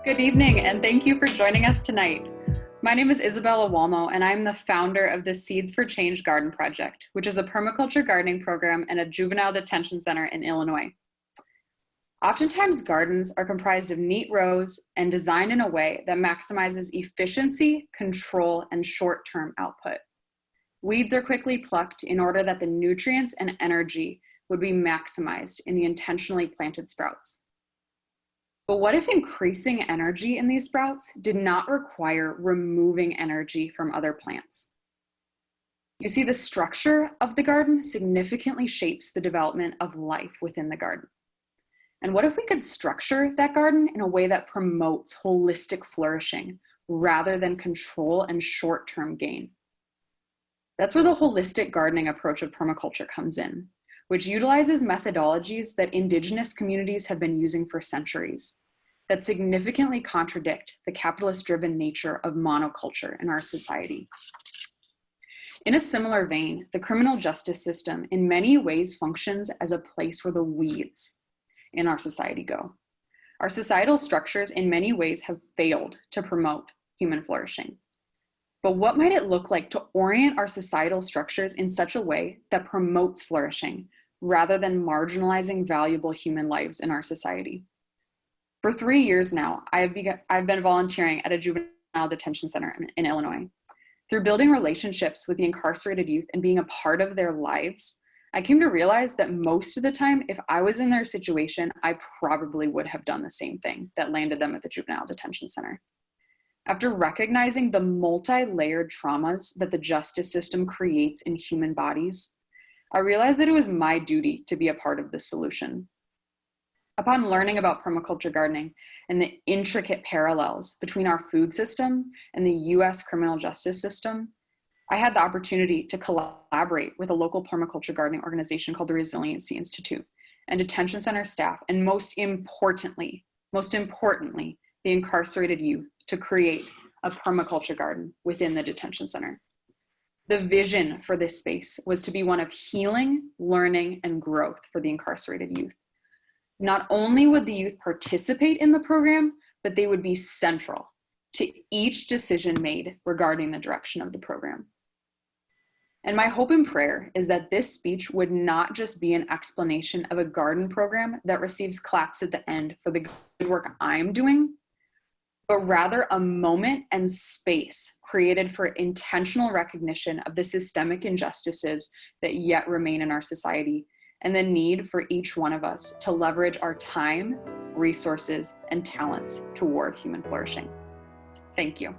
Good evening, and thank you for joining us tonight. My name is Isabella Wallmow, and I'm the founder of the Seeds for Change Garden Project, which is a permaculture gardening program and a juvenile detention center in Illinois. Oftentimes, gardens are comprised of neat rows and designed in a way that maximizes efficiency, control, and short-term output. Weeds are quickly plucked in order that the nutrients and energy would be maximized in the intentionally planted sprouts. But what if increasing energy in these sprouts did not require removing energy from other plants? You see, the structure of the garden significantly shapes the development of life within the garden. And what if we could structure that garden in a way that promotes holistic flourishing rather than control and short-term gain? That's where the holistic gardening approach of permaculture comes in, which utilizes methodologies that indigenous communities have been using for centuries that significantly contradict the capitalist-driven nature of monoculture in our society. In a similar vein, the criminal justice system in many ways functions as a place where the weeds in our society go. Our societal structures in many ways have failed to promote human flourishing. But what might it look like to orient our societal structures in such a way that promotes flourishing rather than marginalizing valuable human lives in our society? For 3 years now, I've been volunteering at a juvenile detention center in Illinois. Through building relationships with the incarcerated youth and being a part of their lives, I came to realize that most of the time, if I was in their situation, I probably would have done the same thing that landed them at the juvenile detention center. After recognizing the multi-layered traumas that the justice system creates in human bodies, I realized that it was my duty to be a part of the solution. Upon learning about permaculture gardening and the intricate parallels between our food system and the US criminal justice system, I had the opportunity to collaborate with a local permaculture gardening organization called the Resiliency Institute and detention center staff, and most importantly, the incarcerated youth, to create a permaculture garden within the detention center. The vision for this space was to be one of healing, learning, and growth for the incarcerated youth. Not only would the youth participate in the program, but they would be central to each decision made regarding the direction of the program. And my hope and prayer is that this speech would not just be an explanation of a garden program that receives claps at the end for the good work I'm doing, but rather a moment and space created for intentional recognition of the systemic injustices that yet remain in our society, and the need for each one of us to leverage our time, resources, and talents toward human flourishing. Thank you.